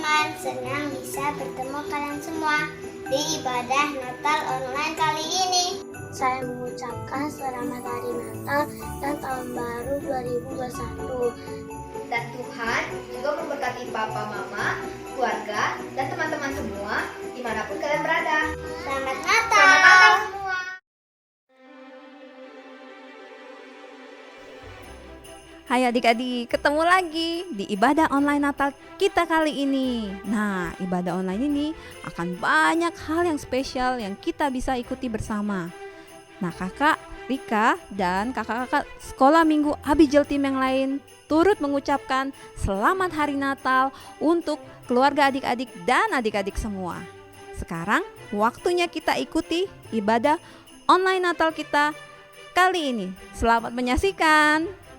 teman-teman, senang bisa bertemu kalian semua di ibadah Natal online kali ini. Saya mengucapkan selamat hari Natal dan tahun baru 2021. Dan Tuhan juga memberkati papa, mama, keluarga, dan teman-teman semua dimanapun kalian berada. Selamat Natal! Selamat Natal semua! Hai adik-adik, ketemu lagi di ibadah online Natal kita kali ini. Nah, ibadah online ini akan banyak hal yang spesial yang kita bisa ikuti bersama. Nah, kakak Rika dan kakak-kakak sekolah minggu Abijel Tim yang lain turut mengucapkan selamat hari Natal untuk keluarga adik-adik dan adik-adik semua. Sekarang waktunya kita ikuti ibadah online Natal kita kali ini. Selamat menyaksikan.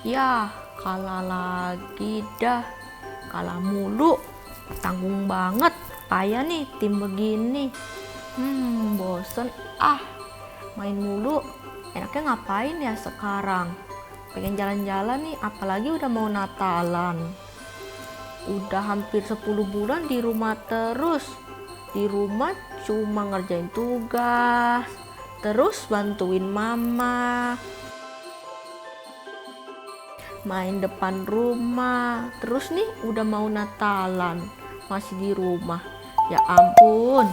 Ya, kalah lagi dah. Kalah mulu. Tanggung banget. Kayak nih tim begini. Bosen. Main mulu. Enaknya ngapain ya sekarang? Pengen jalan-jalan nih, apalagi udah mau Natalan. Udah hampir 10 bulan di rumah terus. Di rumah cuma ngerjain tugas. Terus bantuin mama. Main depan rumah. Terus nih udah mau Natalan masih di rumah. Ya ampun.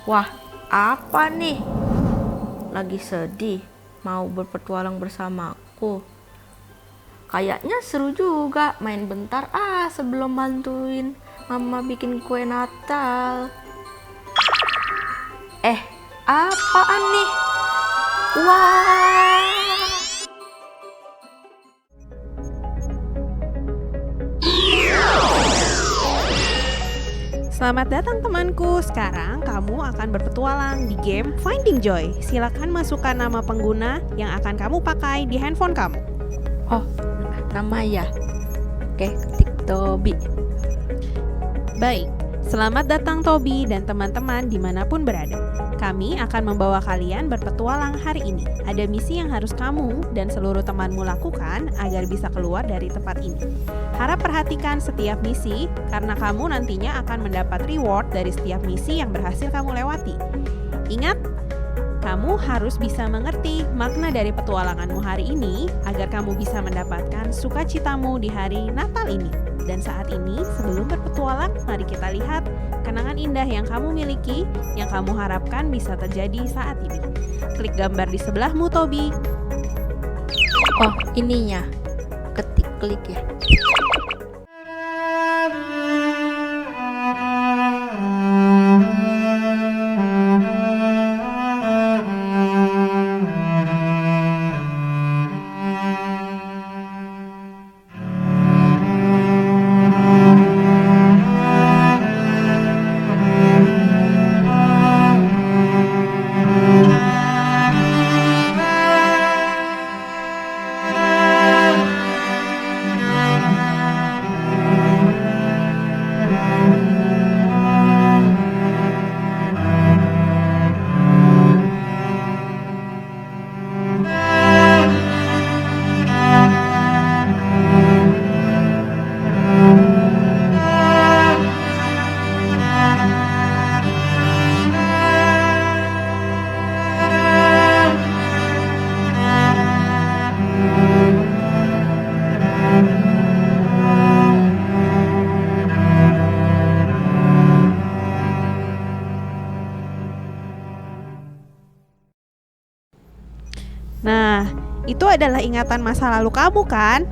Wah, apa nih? Lagi sedih mau berpetualang bersamaku. Kayaknya seru juga main bentar sebelum bantuin mama bikin kue Natal. Apaan nih? Wah. Selamat datang temanku, sekarang kamu akan berpetualang di game Finding Joy. Silakan masukkan nama pengguna yang akan kamu pakai di handphone kamu. Oh, nama ya? Oke, ketik Tobi. Baik, selamat datang Tobi dan teman-teman dimanapun berada. Kami akan membawa kalian berpetualang hari ini. Ada misi yang harus kamu dan seluruh temanmu lakukan agar bisa keluar dari tempat ini. Harap perhatikan setiap misi karena kamu nantinya akan mendapat reward dari setiap misi yang berhasil kamu lewati. Ingat, kamu harus bisa mengerti makna dari petualanganmu hari ini agar kamu bisa mendapatkan sukacitamu di hari Natal ini. Dan saat ini, sebelum berpetualang, mari kita lihat kenangan indah yang kamu miliki, yang kamu harapkan bisa terjadi saat ini. Klik gambar di sebelahmu, Tobi. Oh, ininya. Ketik klik ya. Nah, itu adalah ingatan masa lalu kamu kan?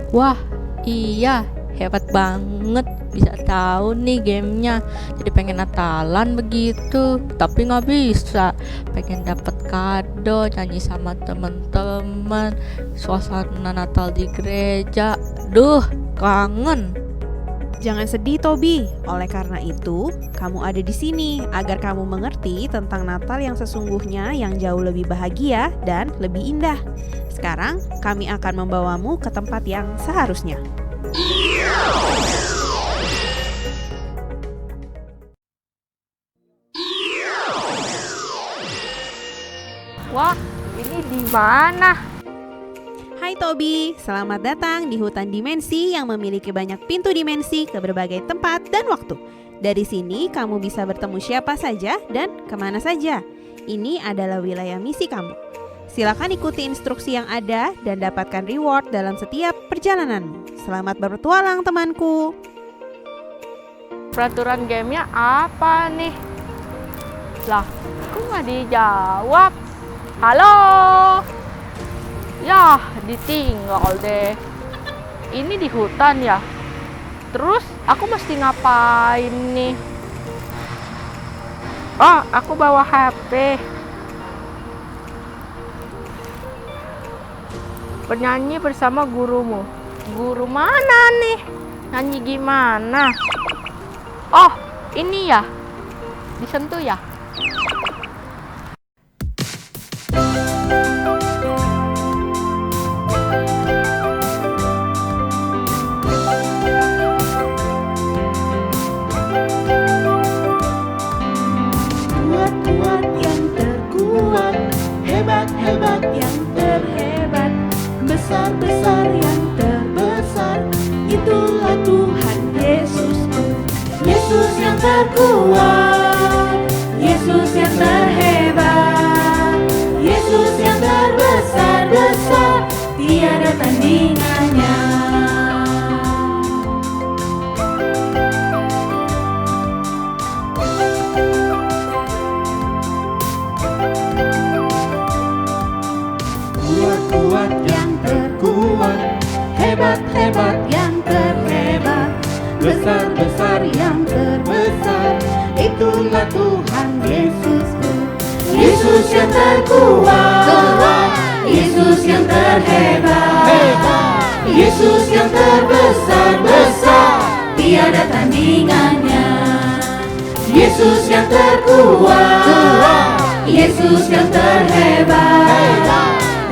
Wah, iya, hebat banget. Bisa tahu nih gamenya. Jadi pengen Natalan begitu, tapi nggak bisa. Pengen dapet kado, nyanyi sama temen-temen, suasana Natal di gereja. Duh, kangen. Jangan sedih, Tobi. Oleh karena itu, kamu ada di sini agar kamu mengerti tentang Natal yang sesungguhnya yang jauh lebih bahagia dan lebih indah. Sekarang, kami akan membawamu ke tempat yang seharusnya. Wah, ini di mana? Hai Tobi, selamat datang di hutan dimensi yang memiliki banyak pintu dimensi ke berbagai tempat dan waktu. Dari sini kamu bisa bertemu siapa saja dan kemana saja. Ini adalah wilayah misi kamu. Silakan ikuti instruksi yang ada dan dapatkan reward dalam setiap perjalananmu. Selamat berpetualang temanku. Peraturan gamenya apa nih? Lah, kok nggak dijawab? Halo? Yah, ditinggal deh. Ini di hutan ya? Terus aku mesti ngapain nih? Oh, aku bawa HP. Bernyanyi bersama gurumu. Guru mana nih? Nyanyi gimana? Oh, ini ya? Disentuh ya? Kuat-kuat yang terkuat, hebat-hebat yang terhebat, besar-besar yang terbesar, itulah Tuhan Yesusku. Yesus yang terkuat, Yesus yang terhebat, Yesus yang terbesar-besar, tiada tandingannya. Kuat yang terkuat, hebat-hebat yang terhebat, besar-besar yang terbesar, itulah Tuhan Yesusku. Yesus yang terkuat, Yesus yang terhebat, Yesus yang terbesar-besar, tiada tandingannya. Yesus yang terkuat, Yesus yang terhebat,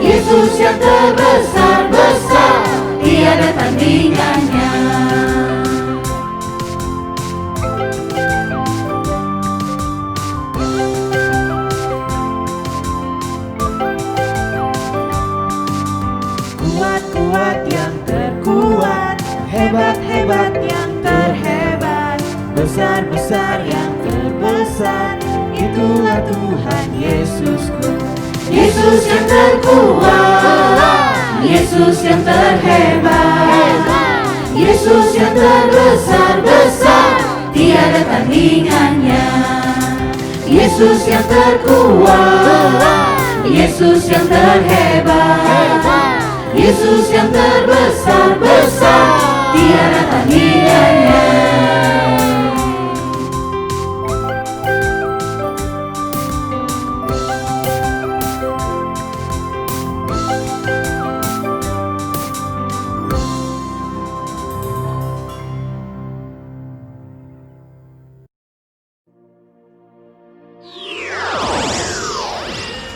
Yesus yang terbesar-besar, tiada tandingannya. Kuat-kuat yang terkuat, hebat-hebat yang terhebat, besar-besar yang terbesar, itulah Tuhan Yesusku. Yesus yang terkuat, Yesus yang terhebat, Yesus yang terbesar-besar, tiada tandingannya. Yesus yang terkuat, Yesus yang terhebat, Yesus yang terbesar-besar, tiada tandingannya.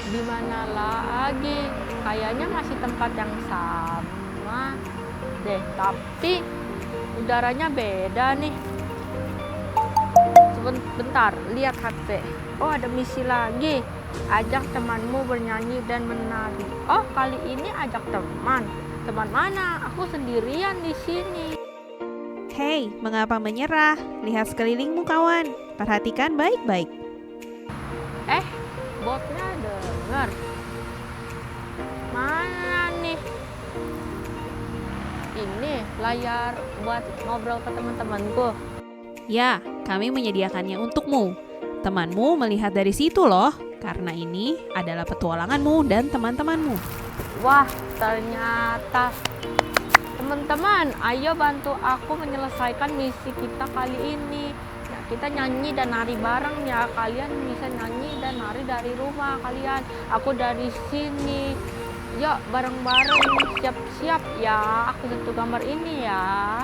Di mana lagi? Kayaknya masih tempat yang sama deh, tapi udaranya beda nih. Sebentar, lihat HP. Oh, ada misi lagi. Ajak temanmu bernyanyi dan menari. Oh, kali ini ajak teman. Teman mana? Aku sendirian di sini. Hei, mengapa menyerah? Lihat sekelilingmu kawan. Perhatikan baik-baik. Botnya dengar. Mana nih? Ini layar buat ngobrol ke teman-temanku. Ya, kami menyediakannya untukmu. Temanmu melihat dari situ loh, karena ini adalah petualanganmu dan teman-temanmu. Wah, ternyata. Teman-teman, ayo bantu aku menyelesaikan misi kita kali ini. Ya, kita nyanyi dan nari bareng ya. Kalian bisa nyanyi dan nari dari rumah kalian. Aku dari sini. Yuk, bareng-bareng. Siap-siap ya. Aku tentu gambar ini ya.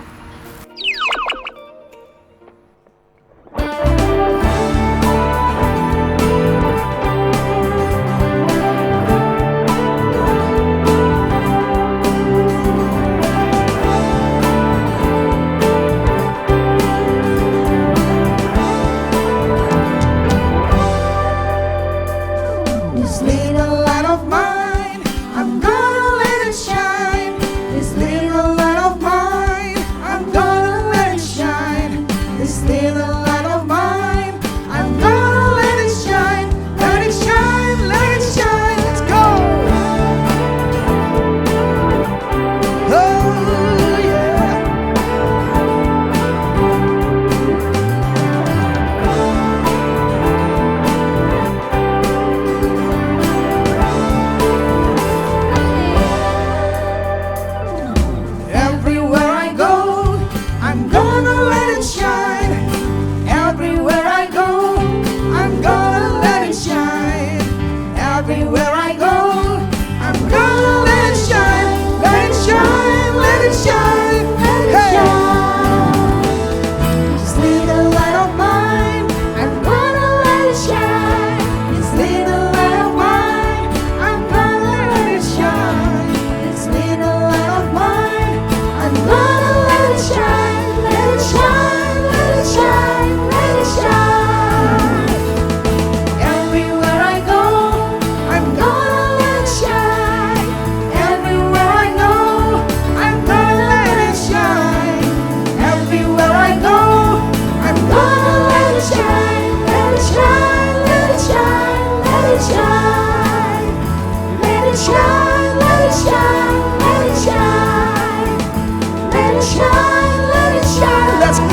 it shine, let it shine. Let's go.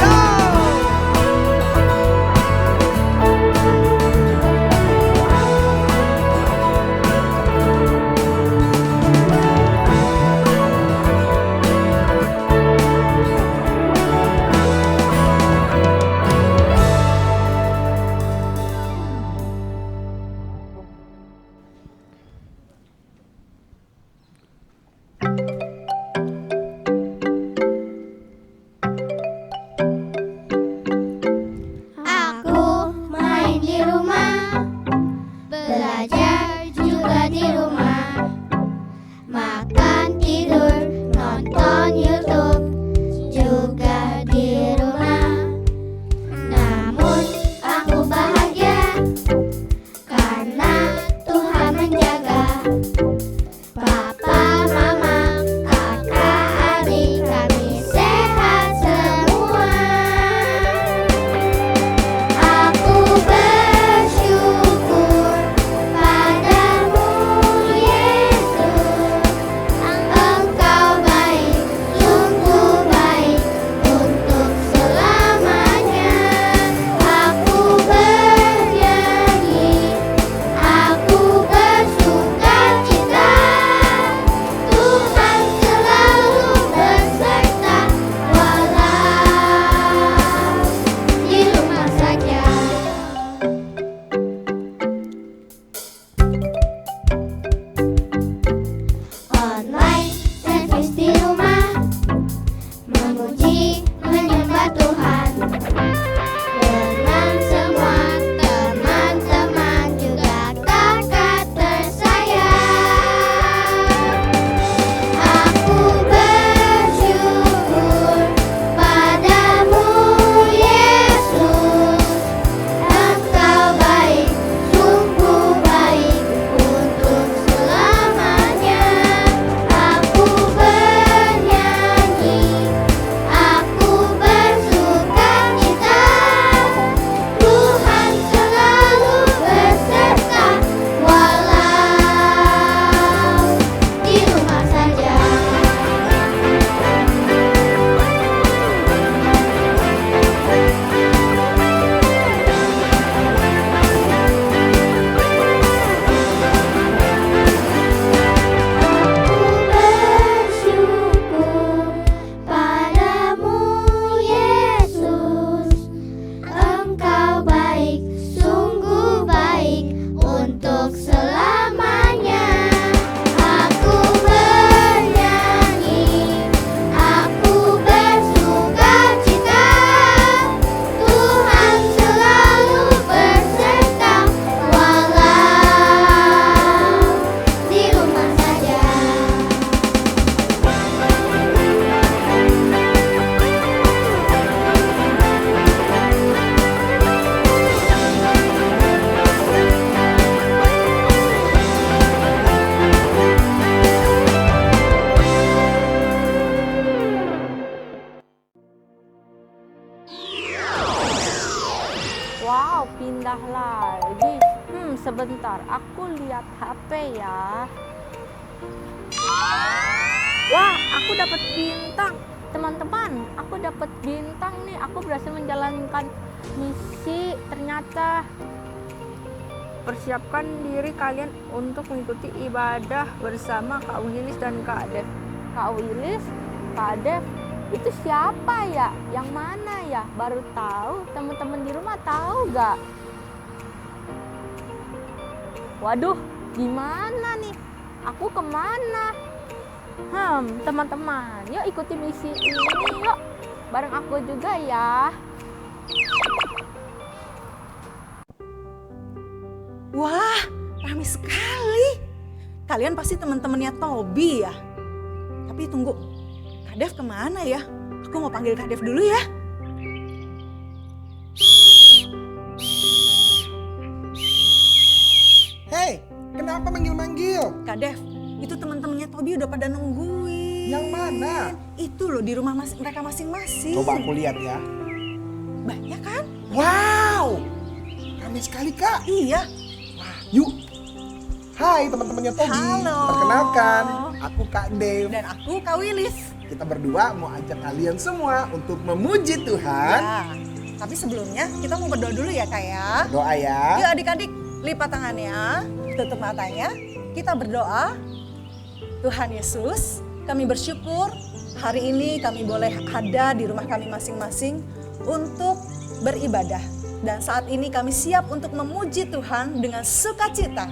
Aku main di rumah, belajar juga di rumah, makan, tidur, nonton YouTube juga di rumah. Namun aku bahagia karena Tuhan menjaga. Papa, mama, kakak, adik kami sehat semua. Aku bersyukur padamu Yesus. Engkau baik, sungguh baik untuk selamanya. Aku bernyanyi, aku bersukacita. Tuhan selalu beserta walau di rumah saja. Online service di rumah, memuji menyembah Tuhan dengan semua teman-teman juga kakak tersayang. Aku bersyukur padamu Yesus. Engkau baik, sungguh baik untuk selamanya. Aku bernyanyi, aku bersukacita. Tuhan selalu beserta walau di rumah saja. Aku bersyukur padamu Yesus. Engkau baik, sungguh baik untuk selamanya. Aku bernyanyi, aku bersukacita. Tuhan selalu beserta walau di rumah saja. Wow, pindah lagi. Sebentar, aku lihat HP ya. Wah, aku dapat bintang. Teman-teman, aku dapat bintang nih. Aku berhasil menjalankan misi ternyata. Persiapkan diri kalian untuk mengikuti ibadah bersama Kak Wilis dan Kak Dev. Kak Wilis, Kak Dev, itu siapa ya? Yang mana ya? Baru tahu. Teman-teman di rumah tahu gak? Waduh, gimana nih? Aku kemana? Teman-teman, yuk ikuti misi ini yuk. Bareng aku juga ya. Wah, ramai sekali. Kalian pasti teman-temannya Tobi ya? Tapi tunggu, Kak Dev kemana ya? Aku mau panggil Kak Dev dulu ya. Hei, kenapa manggil-manggil? Kak Dev, itu teman-temannya Tobi udah pada nungguin. Yang mana? Itu loh di rumah mereka masing-masing. Coba aku lihat ya. Banyak kan? Wow, ramai sekali Kak. Iya. Wah, yuk. Hai teman-temannya Tobi. Halo. Perkenalkan, aku Kak Dev. Dan aku Kak Wilis. kita berdua mau ajak kalian semua untuk memuji Tuhan. Ya, tapi sebelumnya kita mau berdoa dulu ya Kak ya. Doa ya. Yuk adik-adik, lipat tangannya, tutup matanya. Kita berdoa. Tuhan Yesus, kami bersyukur hari ini kami boleh ada di rumah kami masing-masing untuk beribadah. Dan saat ini kami siap untuk memuji Tuhan dengan sukacita.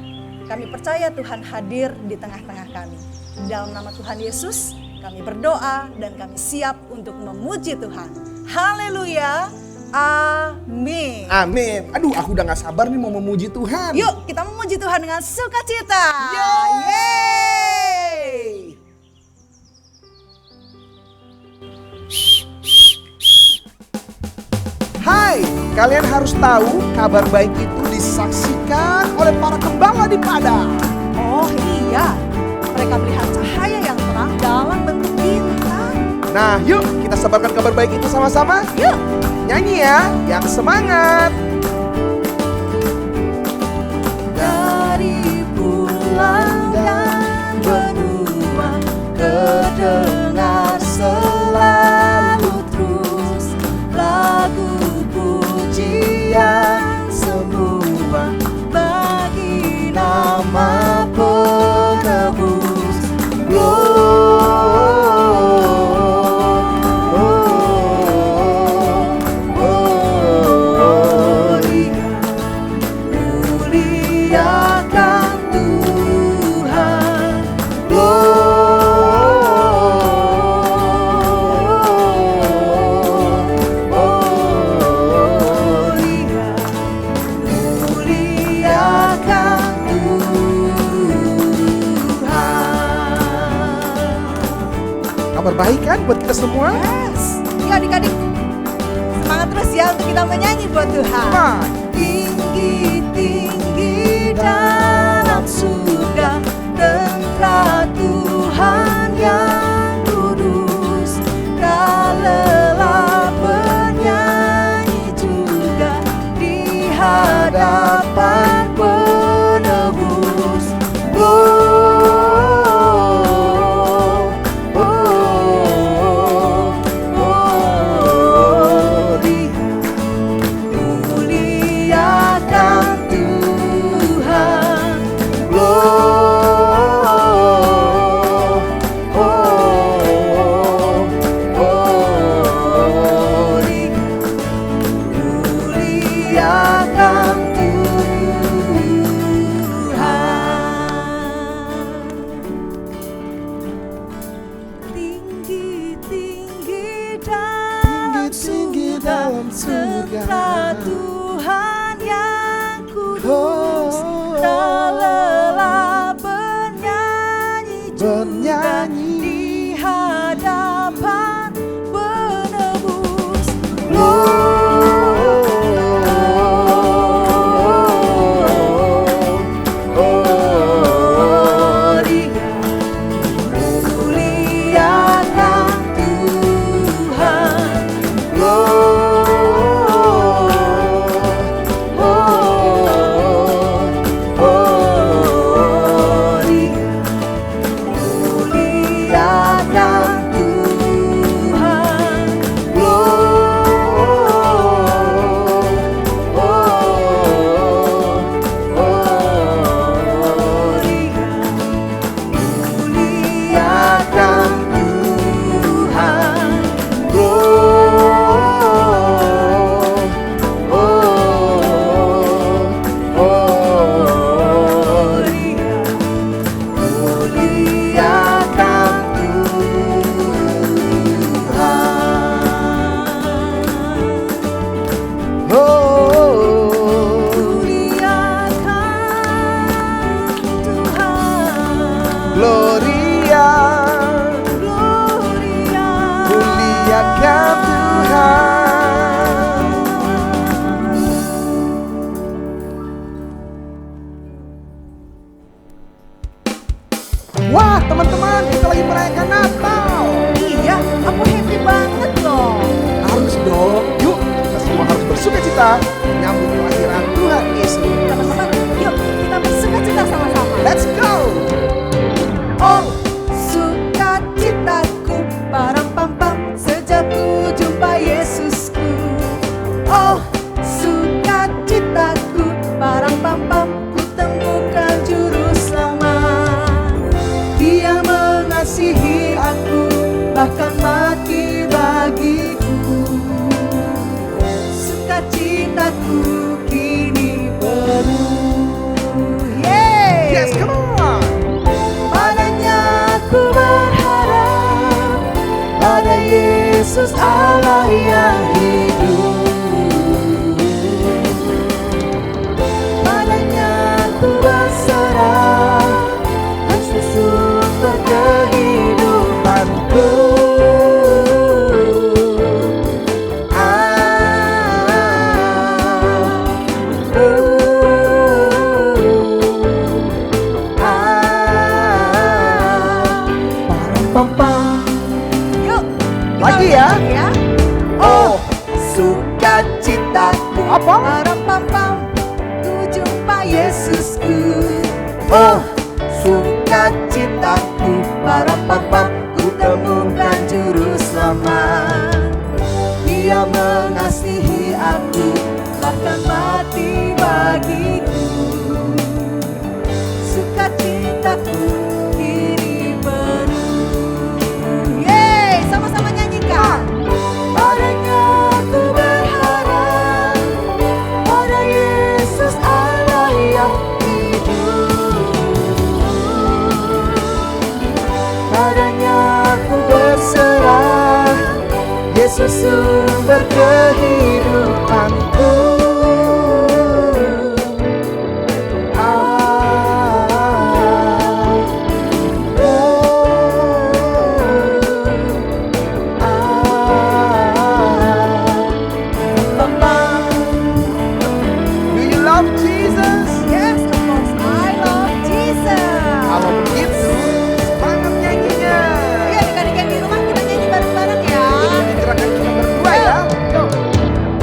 Kami percaya Tuhan hadir di tengah-tengah kami. Dalam nama Tuhan Yesus, kami berdoa dan kami siap untuk memuji Tuhan. Haleluya. Amin. Amin. Aduh, aku udah gak sabar nih mau memuji Tuhan. Yuk kita memuji Tuhan dengan sukacita. Yeay. Hai, kalian harus tahu kabar baik itu disaksikan oleh para gembala di padang. Oh iya, mereka melihat cahaya yang terang dalam bentuk bintang. Nah, yuk kita sebarkan kabar baik itu sama-sama. Yuk. Nyanyi ya, yang semangat. Dari pulang dan benua kedengar selalu terus lagu pujian semua bagi nama penebus. Muliakan Tuhan, muliakan Tuhan. Kabar baik kan buat kita semua? Yes, yuk adik-adik semangat terus ya untuk kita menyanyi buat Tuhan. Come on. Tinggi-tinggi dalam surga tentara Tuhan yang kudus. Rela bernyanyi juga di hadapan penebus. Muliakan Tuhan, muliakan Tuhan. Tinggi-tinggi dalam surga, tentara Tuhan yang kudus. Rela bernyanyi juga di hadapan penebus. Muliakan Tuhan. Muliakan Tuhan. Muliakan Tuhan. Muliakan Tuhan. Muliakan Tuhan. Gloria, Gloria. muliakan Tuhan. Wah, teman-teman, kita lagi merayakan Natal. Iya, aku happy banget loh. Harus dong. Yuk, kita semua harus bersuka cita menyambut kelahiran Tuhan Yesus. Teman-teman, yuk kita bersuka cita sama-sama. Let's go. Oh, sukacitaku para bahkan mati bagiku. Sukacitaku kini penuh. Yes, come on. Padanya aku berharap, pada Yesus Allah yang hidup. Padanya aku berserah, Yesus sumber kehidupanku. Lagi ya. Oh, sukacitaku. Apa? Parampam, ku jumpa Yesusku. Oh, sukacitaku. Parampam, ku temukan juru selamat. Dia mengasihi aku, bahkan mati bagiku. Sukacitaku kini penuh. Yeay, sama-sama nyanyikan. Padanya aku berharap, pada Yesus Allah yang hidup. Padanya aku berserah, Yesus sumber kehidupanku. Do you love Jesus? Yes, of course, I love Jesus. Kalau begitu, semangat nyanyinya. Iya, adik-adik yang di rumah kita nyanyi bareng-bareng ya. Ini gerakan kita berdua ya. Go.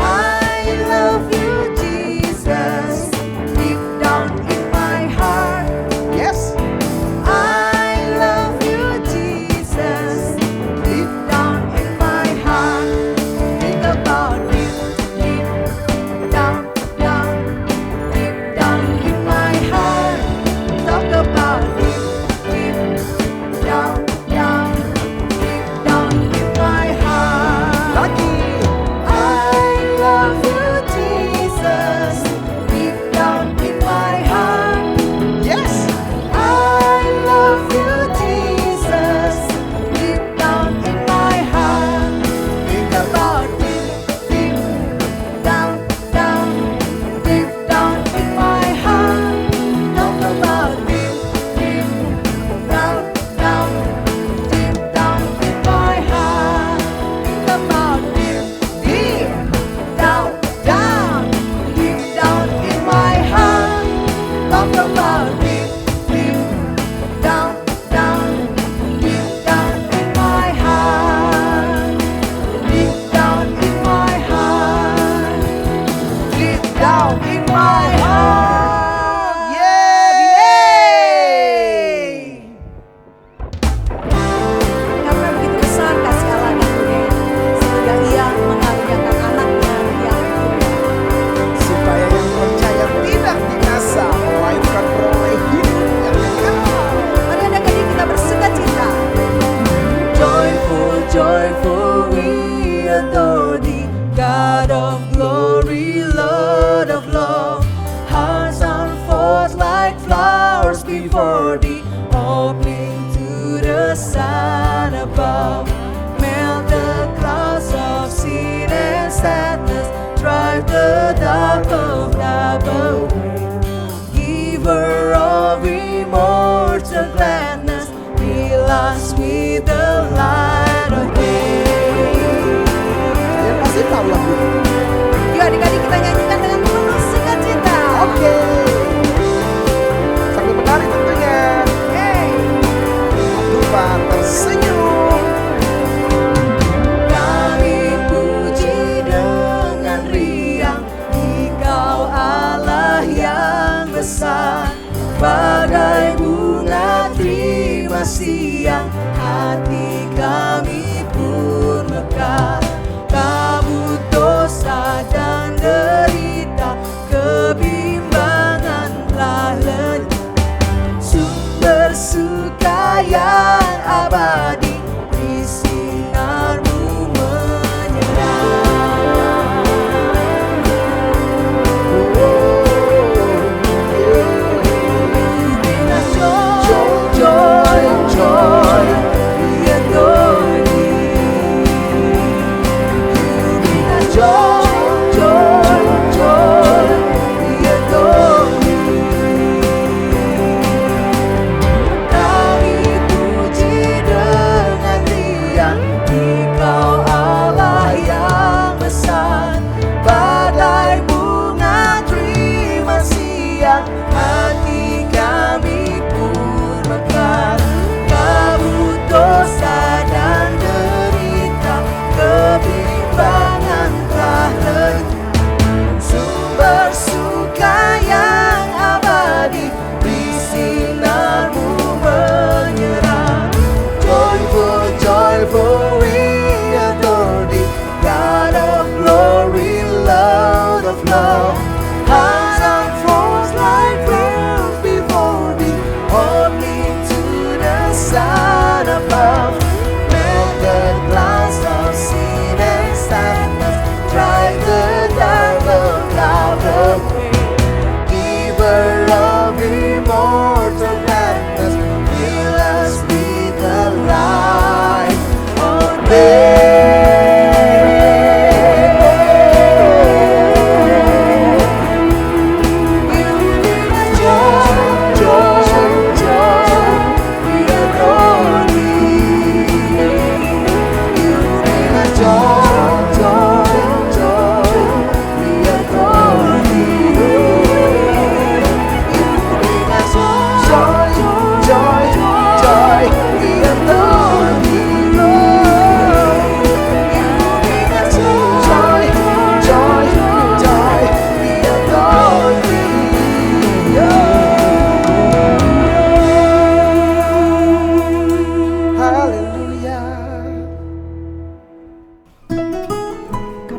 I love you, Jesus, deep down in my heart. Yes. I love you, Jesus, deep down in my heart. Think about it, deep down, deep down in my heart. Talk about it, deep down, deep down in my heart. Lagi. I love you, Jesus, deep down in my heart. Yes. I love you, Jesus, deep down in my heart. Think about it, deep down, deep down in my heart. Talk about it, deep down, deep down in my heart. Think about it, deep down, deep down in my heart. Talk about it, deep down, deep down in my heart. Deep down in my heart. Deep down in my heart. Yeay! Karena begitu besar kasih Allah di dunia, sehingga Ia mengaruniakan anaknya yang Supaya yang percaya tidak binasa, melainkan beroleh hidup yang kekal. Mari adik-adik kita bersukacita. Joyful, joyful we adore Thee, God of glory, Lord of love. Hearts unfold like flowers before Thee, opening to the sun above. Melt the clouds of sin and sadness, drive the dark of night away. Giver of immortal gladness, fill us with the light of day. Dia pasti tahu lagu itu. Yuk adik-adik kita nyanyikan dengan penuh sukacita. Oke. Sambil menari tentunya. Hey. Tuhan tersenyum. Kami puji dengan riang, Engkau Allah yang besar. Bagai bunga terima siang, hati joyful we adore thee, God of glory, Lord of love. Hearts unfolds like rails before thee, only to the Son above. Melt the glass of sin and sadness, drive the dark cloud away. Giver of immortal gladness, fill us with the light of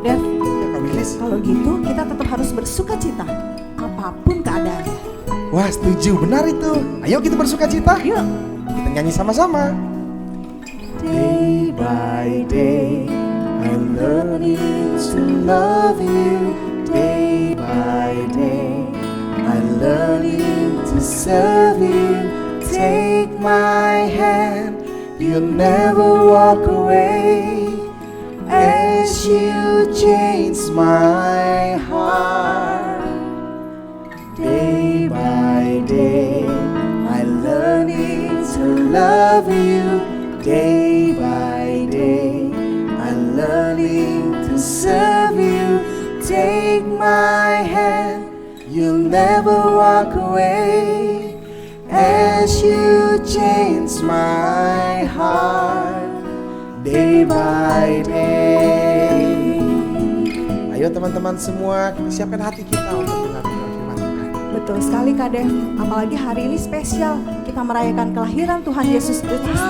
Dev, kalau gitu kita tetap harus bersuka cita, apapun keadaannya. Wah, setuju, benar itu. Ayo kita bersuka cita. Yuk. Kita nyanyi sama-sama. Day by day, I'm learning to love you. Day by day, I'm learning to serve you. Take my hand, you'll never walk away. As you change my heart, day by day, I'm learning to love you. Day by day, I'm learning to serve you. Take my hand, you'll never walk away. As you change my heart, day by day. Ayo teman-teman semua, kita siapkan hati kita untuk mendengarkan firman Tuhan. Betul sekali Kak Dev, apalagi hari ini spesial. Kita merayakan kelahiran Tuhan Yesus Kristus,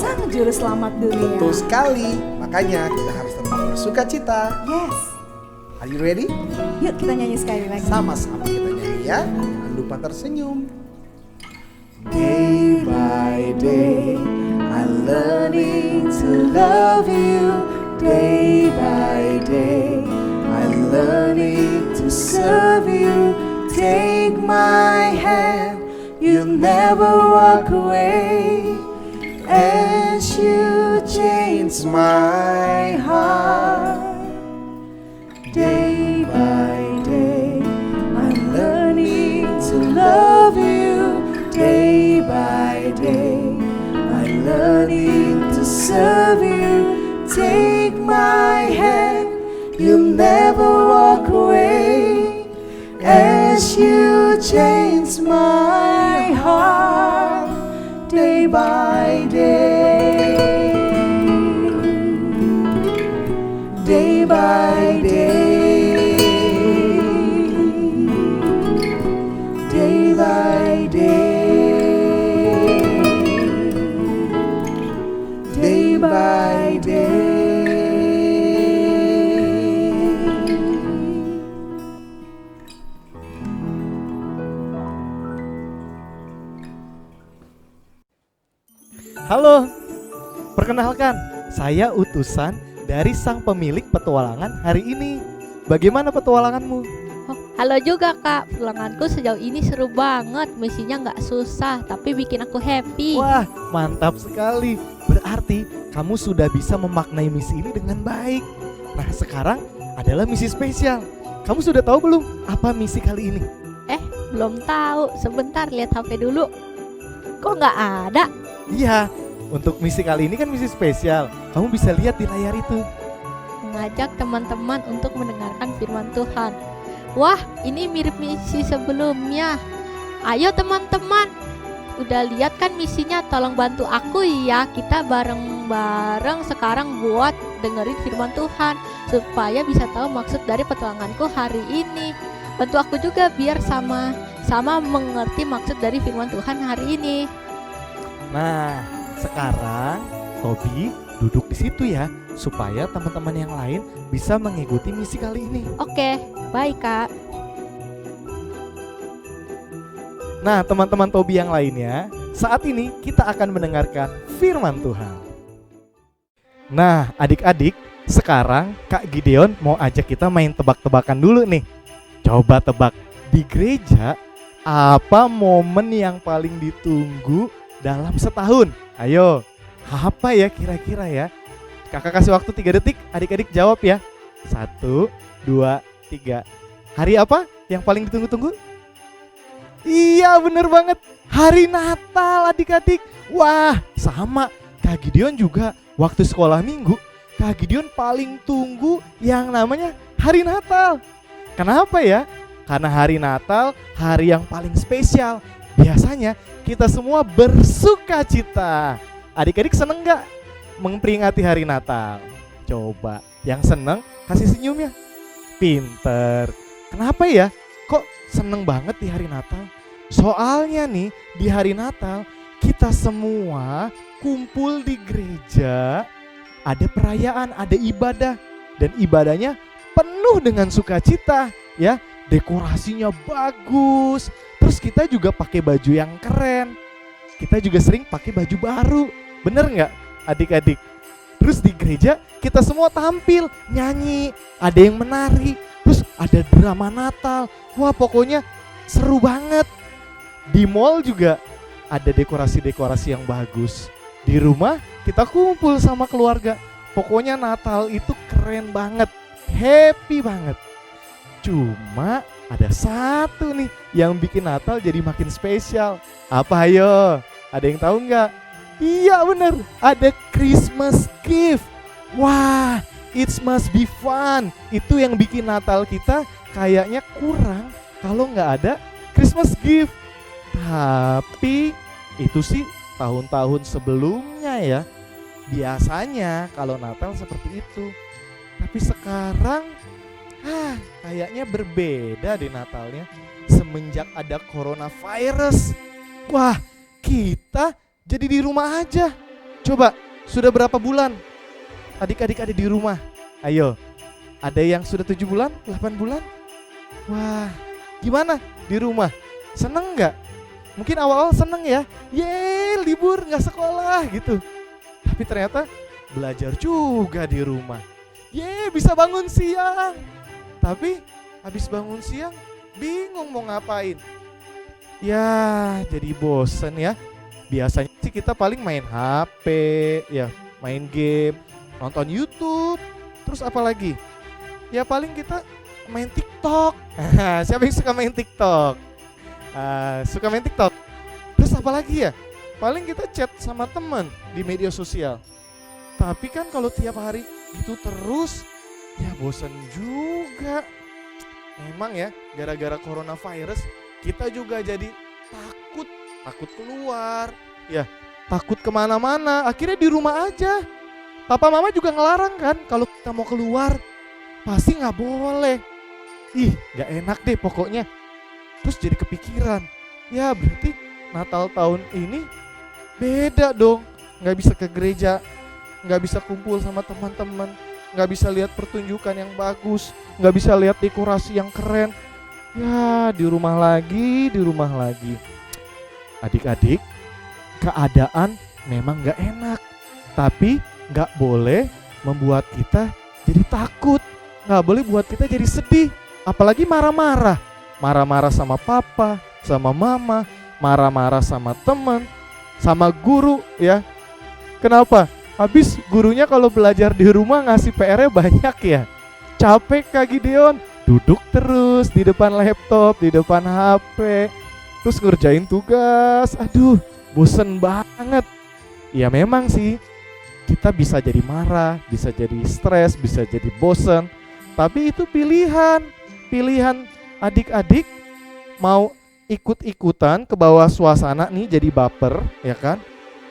Sang Juru Selamat dunia. Betul sekali, makanya kita harus tetap bersuka cita. Yes. Are you ready? Yuk kita nyanyi sekali lagi. Sama-sama kita nyanyi ya. Jangan lupa tersenyum. Day by day, I'm learning to love you. Day by day, I'm learning to serve you. Take my hand, you'll never walk away. As you change my heart, day by day, I'm learning to love you. Day by day, I'm learning to serve you. Take my hand, you'll never walk away. As you change my heart, day by day, day by day, day by day. Day by day. Halo, perkenalkan, saya utusan dari sang pemilik petualangan hari ini. Bagaimana petualanganmu? Oh, halo juga Kak, petualanganku sejauh ini seru banget. Misinya nggak susah, tapi bikin aku happy. Wah, mantap sekali. Berarti kamu sudah bisa memaknai misi ini dengan baik. Nah, sekarang adalah misi spesial. Kamu sudah tahu belum apa misi kali ini? Belum tahu, sebentar lihat HP dulu. Kok nggak ada? Iya, untuk misi kali ini kan misi spesial. Kamu bisa lihat di layar itu. Mengajak teman-teman untuk mendengarkan firman Tuhan. Wah, ini mirip misi sebelumnya. Ayo teman-teman, udah lihat kan misinya? Tolong bantu aku ya. Kita bareng-bareng sekarang buat dengerin firman Tuhan supaya bisa tahu maksud dari petualanganku hari ini. Bantu aku juga biar sama-sama mengerti maksud dari firman Tuhan hari ini. Nah, sekarang Tobi duduk di situ ya, supaya teman-teman yang lain bisa mengikuti misi kali ini. Oke, baik Kak. Nah, teman-teman Tobi yang lainnya, saat ini kita akan mendengarkan firman Tuhan. Nah, adik-adik, sekarang Kak Gideon mau ajak kita main tebak-tebakan dulu nih. Coba tebak, di gereja apa momen yang paling ditunggu dalam setahun? Ayo, apa ya kira-kira ya? Kakak kasih waktu 3 detik, adik-adik jawab ya. 1, 2, 3. Hari apa yang paling ditunggu-tunggu? Iya, bener banget. Hari Natal, adik-adik. Wah, sama. Kak Gideon juga waktu sekolah minggu, Kak Gideon paling tunggu yang namanya hari Natal. Kenapa ya? Karena hari Natal hari yang paling spesial. Biasanya kita semua bersuka cita. Adik-adik seneng gak memperingati hari Natal? Coba, yang seneng kasih senyumnya. Pinter. Kenapa ya? Kok seneng banget di hari Natal? Soalnya nih, di hari Natal kita semua kumpul di gereja, ada perayaan, ada ibadah, dan ibadahnya penuh dengan sukacita ya. Dekorasinya bagus, terus kita juga pakai baju yang keren. Kita juga sering pakai baju baru, bener nggak adik-adik? Terus di gereja kita semua tampil, nyanyi, ada yang menari, terus ada drama Natal. Wah, pokoknya seru banget. Di mall juga ada dekorasi-dekorasi yang bagus. Di rumah kita kumpul sama keluarga. Pokoknya Natal itu keren banget, happy banget. Cuma ada satu nih yang bikin Natal jadi makin spesial. Apa ayo? Ada yang tahu nggak? Iya bener, ada Christmas gift. Wah, it must be fun. Itu yang bikin Natal kita kayaknya kurang kalau nggak ada Christmas gift. Tapi itu sih tahun-tahun sebelumnya ya. Biasanya kalau Natal seperti itu. Tapi sekarang kayaknya berbeda deh Natalnya. Semenjak ada coronavirus. Wah, kita jadi di rumah aja. Coba, sudah berapa bulan adik-adik ada di rumah? Ayo, ada yang sudah 7 bulan, 8 bulan? Wah, gimana di rumah? Seneng gak? Mungkin awal-awal seneng ya, yeay libur gak sekolah gitu. Tapi ternyata belajar juga di rumah. Yeay bisa bangun siang. Tapi habis bangun siang bingung mau ngapain. Ya jadi bosen ya. Biasanya sih kita paling main HP, ya main game, nonton YouTube. Terus apa lagi? Ya paling kita main TikTok. Siapa yang suka main TikTok? Suka main TikTok. Terus apa lagi ya? Paling kita chat sama teman di media sosial. Tapi kan kalau tiap hari itu terus, ya bosan juga. Memang ya, gara-gara coronavirus kita juga jadi takut keluar, ya takut kemana-mana. Akhirnya di rumah aja. Papa mama juga ngelarang kan, kalau kita mau keluar pasti nggak boleh. Ih, nggak enak deh pokoknya. Terus jadi kepikiran, ya berarti Natal tahun ini beda dong. Nggak bisa ke gereja, nggak bisa kumpul sama teman-teman, nggak bisa lihat pertunjukan yang bagus, nggak bisa lihat dekorasi yang keren. Ya di rumah lagi. Adik-adik, keadaan memang nggak enak, tapi nggak boleh membuat kita jadi takut, nggak boleh buat kita jadi sedih, apalagi marah-marah sama papa, sama mama, marah-marah sama teman, sama guru ya. Kenapa? Habis gurunya kalau belajar di rumah ngasih PR-nya banyak ya. Capek Kak Gideon, duduk terus di depan laptop, di depan HP, terus ngerjain tugas. Aduh, bosen banget. Ya memang sih, kita bisa jadi marah, bisa jadi stres, bisa jadi bosen. Tapi itu pilihan adik-adik mau ikut-ikutan ke bawah suasana nih jadi baper ya kan,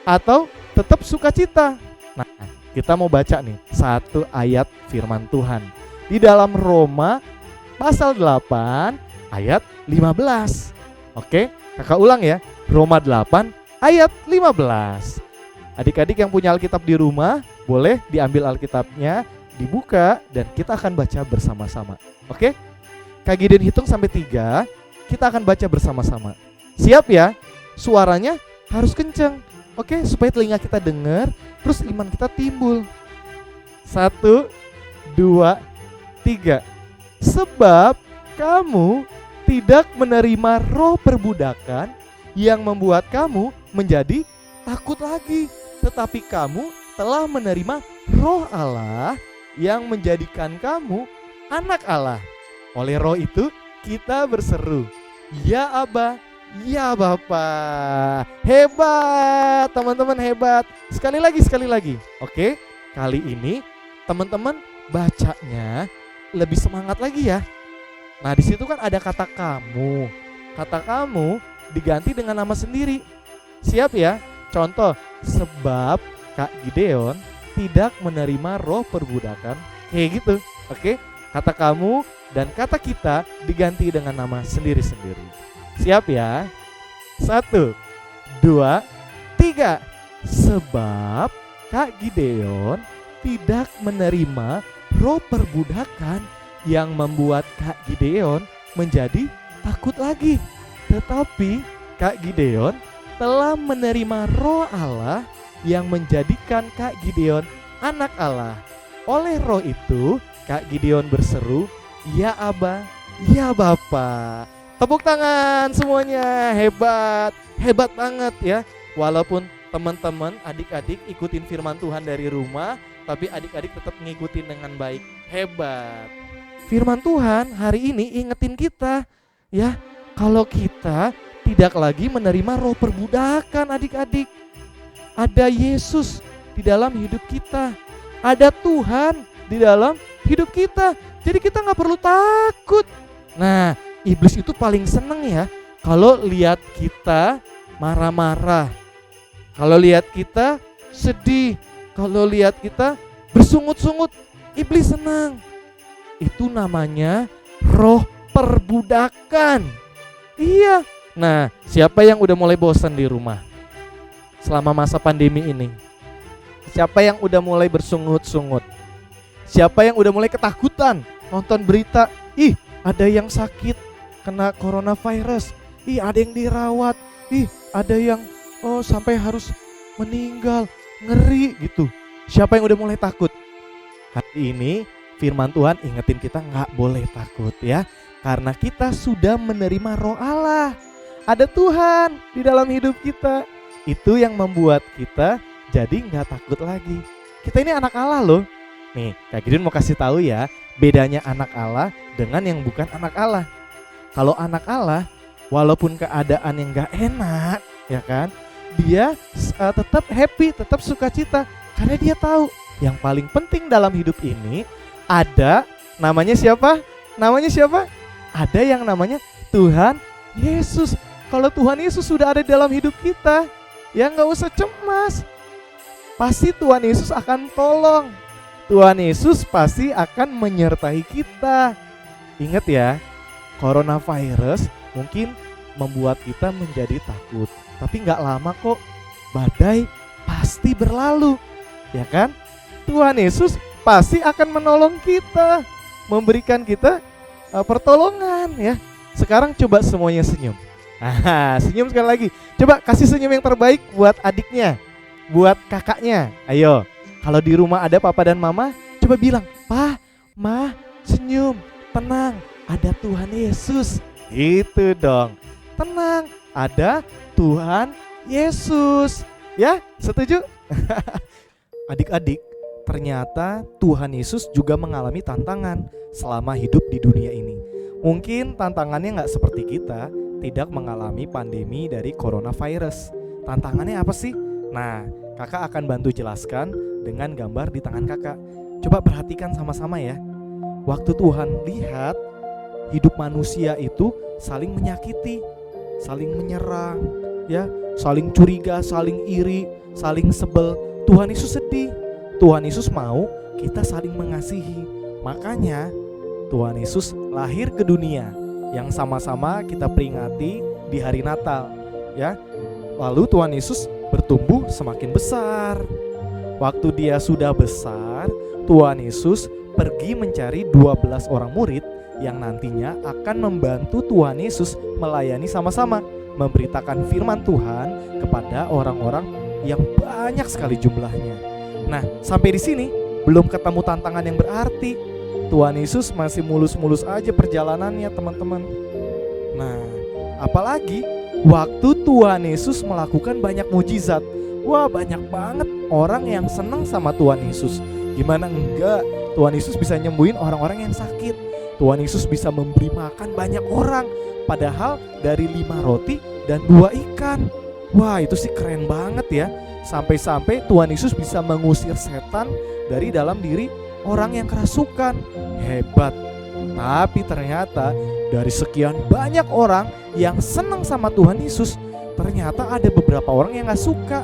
atau tetap sukacita. Nah, kita mau baca nih satu ayat firman Tuhan di dalam Roma pasal 8 ayat 15. Oke, kakak ulang ya, Roma 8 ayat 15. Adik-adik yang punya Alkitab di rumah Boleh diambil Alkitabnya, dibuka, dan kita akan baca bersama-sama. Oke? Kak Gideon hitung sampai 3, kita akan baca bersama-sama. Siap ya? Suaranya harus kenceng. Oke, supaya telinga kita dengar, terus iman kita timbul. 1, 2, 3. Sebab kamu tidak menerima roh perbudakan yang membuat kamu menjadi takut lagi, tetapi kamu telah menerima roh Allah yang menjadikan kamu anak Allah. Oleh roh itu kita berseru, ya Aba, ya Bapa. Hebat, teman-teman, hebat. Sekali lagi. Oke, kali ini teman-teman bacanya lebih semangat lagi ya. Nah, di situ kan ada kata kamu. Kata kamu diganti dengan nama sendiri. Siap ya? Contoh, sebab Kak Gideon tidak menerima roh perbudakan. Kayak gitu. Oke? Kata kamu dan kata kita diganti dengan nama sendiri-sendiri. Siap ya? 1, 2, 3. Sebab Kak Gideon tidak menerima roh perbudakan yang membuat Kak Gideon menjadi takut lagi. Tetapi Kak Gideon telah menerima roh Allah yang menjadikan Kak Gideon anak Allah. Oleh roh itu Kak Gideon berseru, ya Aba, ya Bapa. Tepuk tangan semuanya, hebat, hebat banget ya. Walaupun teman-teman, adik-adik ikutin firman Tuhan dari rumah, tapi adik-adik tetap ngikutin dengan baik. Hebat. Firman Tuhan hari ini ingetin kita ya, kalau kita tidak lagi menerima roh perbudakan adik-adik. Ada Yesus di dalam hidup kita. Ada Tuhan di dalam hidup kita. Jadi kita gak perlu takut. Nah, iblis itu paling seneng ya kalau lihat kita marah-marah, kalau lihat kita sedih, kalau lihat kita bersungut-sungut. Iblis senang. Itu namanya roh perbudakan. Iya. Nah, siapa yang udah mulai bosan di rumah selama masa pandemi ini? Siapa yang udah mulai bersungut-sungut? Siapa yang udah mulai ketakutan nonton berita? Ih, ada yang sakit kena coronavirus. Ih, ada yang dirawat. Ih, ada yang sampai harus meninggal. Ngeri gitu. Siapa yang udah mulai takut? Hari ini firman Tuhan ingetin kita gak boleh takut ya. Karena kita sudah menerima roh Allah. Ada Tuhan di dalam hidup kita. Itu yang membuat kita jadi gak takut lagi. Kita ini anak Allah loh. Nih, Kak Gideon mau kasih tahu ya, bedanya anak Allah dengan yang bukan anak Allah. Kalau anak Allah, walaupun keadaan yang gak enak, ya kan, dia tetap happy, tetap sukacita. Karena dia tahu yang paling penting dalam hidup ini ada, namanya siapa? Namanya siapa? Ada yang namanya Tuhan Yesus. Kalau Tuhan Yesus sudah ada dalam hidup kita, ya gak usah cemas. Pasti Tuhan Yesus akan tolong. Tuhan Yesus pasti akan menyertai kita. Ingat ya, coronavirus mungkin membuat kita menjadi takut, tapi gak lama kok, badai pasti berlalu, ya kan? Tuhan Yesus pasti akan menolong kita, memberikan kita pertolongan ya. Sekarang coba semuanya senyum. Senyum sekali lagi. Coba kasih senyum yang terbaik buat adiknya, buat kakaknya. Ayo. Kalau di rumah ada papa dan mama, coba bilang, "Pa, Ma, senyum, tenang, ada Tuhan Yesus." Itu dong. Tenang, ada Tuhan Yesus. Ya, setuju? Adik-adik, ternyata Tuhan Yesus juga mengalami tantangan selama hidup di dunia ini. Mungkin tantangannya gak seperti kita, tidak mengalami pandemi dari coronavirus. Tantangannya apa sih? Nah, kakak akan bantu jelaskan dengan gambar di tangan kakak. Coba perhatikan sama-sama ya. Waktu Tuhan lihat hidup manusia itu saling menyakiti, saling menyerang, ya, saling curiga, saling iri, saling sebel. Tuhan Yesus sedih. Tuhan Yesus mau kita saling mengasihi. Makanya Tuhan Yesus lahir ke dunia yang sama-sama kita peringati di hari Natal, ya. Lalu Tuhan Yesus bertumbuh semakin besar. Waktu dia sudah besar, Tuhan Yesus pergi mencari 12 orang murid yang nantinya akan membantu Tuhan Yesus melayani sama-sama, memberitakan firman Tuhan kepada orang-orang yang banyak sekali jumlahnya. Nah, sampai di sini belum ketemu tantangan yang berarti. Tuhan Yesus masih mulus-mulus aja perjalanannya, teman-teman. Nah, apalagi waktu Tuhan Yesus melakukan banyak mujizat. Wah, banyak banget orang yang senang sama Tuhan Yesus. Gimana enggak, Tuhan Yesus bisa nyembuhin orang-orang yang sakit. Tuhan Yesus bisa memberi makan banyak orang, padahal dari 5 roti dan 2 ikan. Wah, itu sih keren banget ya. Sampai-sampai Tuhan Yesus bisa mengusir setan dari dalam diri orang yang kerasukan. Hebat. Tapi ternyata dari sekian banyak orang yang senang sama Tuhan Yesus, ternyata ada beberapa orang yang gak suka.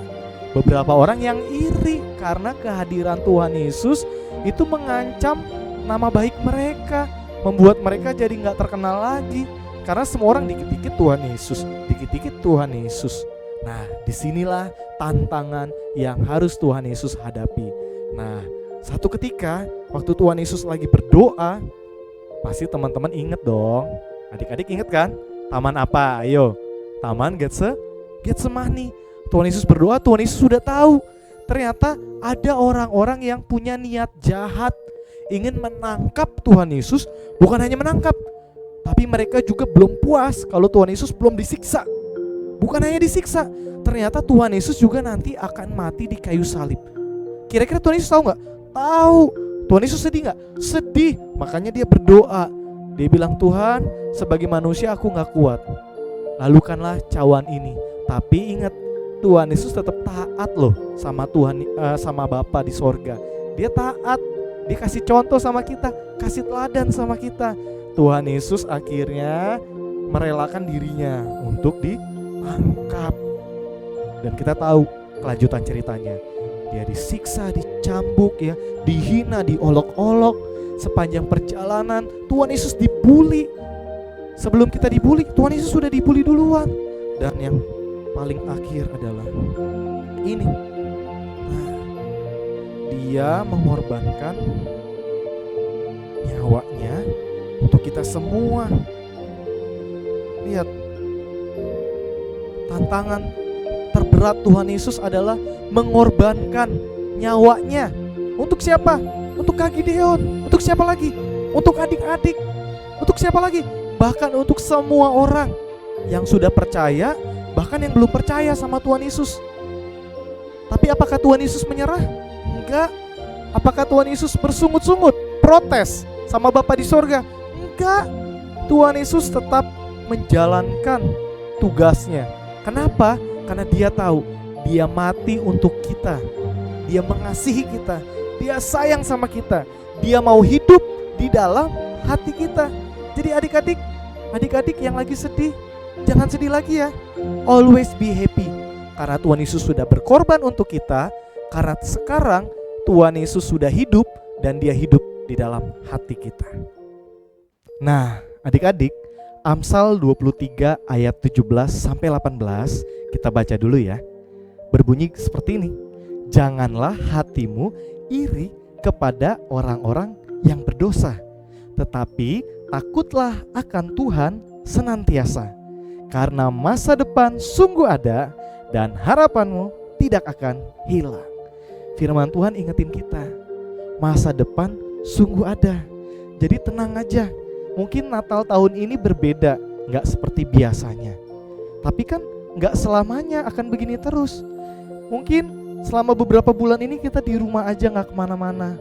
Beberapa orang yang iri karena kehadiran Tuhan Yesus itu mengancam nama baik mereka, membuat mereka jadi gak terkenal lagi. Karena semua orang dikit-dikit Tuhan Yesus, dikit-dikit Tuhan Yesus. Nah, disinilah tantangan yang harus Tuhan Yesus hadapi. Nah, satu ketika waktu Tuhan Yesus lagi berdoa, pasti teman-teman inget dong. Adik-adik inget kan? Taman apa? Ayo, Taman Getsemani. Tuhan Yesus berdoa, Tuhan Yesus sudah tahu. Ternyata ada orang-orang yang punya niat jahat, ingin menangkap Tuhan Yesus. Bukan hanya menangkap, tapi mereka juga belum puas kalau Tuhan Yesus belum disiksa. Bukan hanya disiksa, ternyata Tuhan Yesus juga nanti akan mati di kayu salib. Kira-kira Tuhan Yesus tahu gak? Tahu. Tuhan Yesus sedih gak? Sedih. Makanya dia berdoa. Dia bilang, Tuhan, sebagai manusia aku gak kuat, lalukanlah cawan ini. Tapi ingat, Tuhan Yesus tetap taat loh sama Tuhan, sama Bapa di sorga. Dia taat. Dia kasih contoh sama kita, kasih teladan sama kita. Tuhan Yesus akhirnya merelakan dirinya untuk ditangkap. Dan kita tahu kelanjutan ceritanya. Dia disiksa, dicambuk ya, dihina, diolok-olok. Sepanjang perjalanan Tuhan Yesus dibully. Sebelum kita dibully, Tuhan Yesus sudah dibully duluan. Dan yang paling akhir adalah ini. Nah, dia mengorbankan nyawanya untuk kita semua. Lihat, tantangan terberat Tuhan Yesus adalah mengorbankan nyawanya. Untuk siapa? Untuk Kak Gideon. Untuk siapa lagi? Untuk adik-adik. Untuk siapa lagi? Bahkan untuk semua orang yang sudah percaya, bahkan yang belum percaya sama Tuhan Yesus. Tapi apakah Tuhan Yesus menyerah? Enggak. Apakah Tuhan Yesus bersungut-sungut, protes sama Bapa di sorga? Enggak. Tuhan Yesus tetap menjalankan tugasnya. Kenapa? Karena dia tahu dia mati untuk kita. Dia mengasihi kita. Dia sayang sama kita. Dia mau hidup di dalam hati kita. Jadi adik-adik yang lagi sedih, jangan sedih lagi ya. Always be happy. Karena Tuhan Yesus sudah berkorban untuk kita. Karena sekarang Tuhan Yesus sudah hidup dan dia hidup di dalam hati kita. Nah, adik-adik, Amsal 23 ayat 17 sampai 18 kita baca dulu ya. Berbunyi seperti ini. Janganlah hatimu iri kepada orang-orang yang berdosa, tetapi takutlah akan Tuhan senantiasa, karena masa depan sungguh ada dan harapanmu tidak akan hilang. Firman Tuhan ingetin kita, masa depan sungguh ada. Jadi tenang aja. Mungkin Natal tahun ini berbeda, gak seperti biasanya. Tapi kan gak selamanya akan begini terus. Mungkin selama beberapa bulan ini kita di rumah aja gak kemana-mana.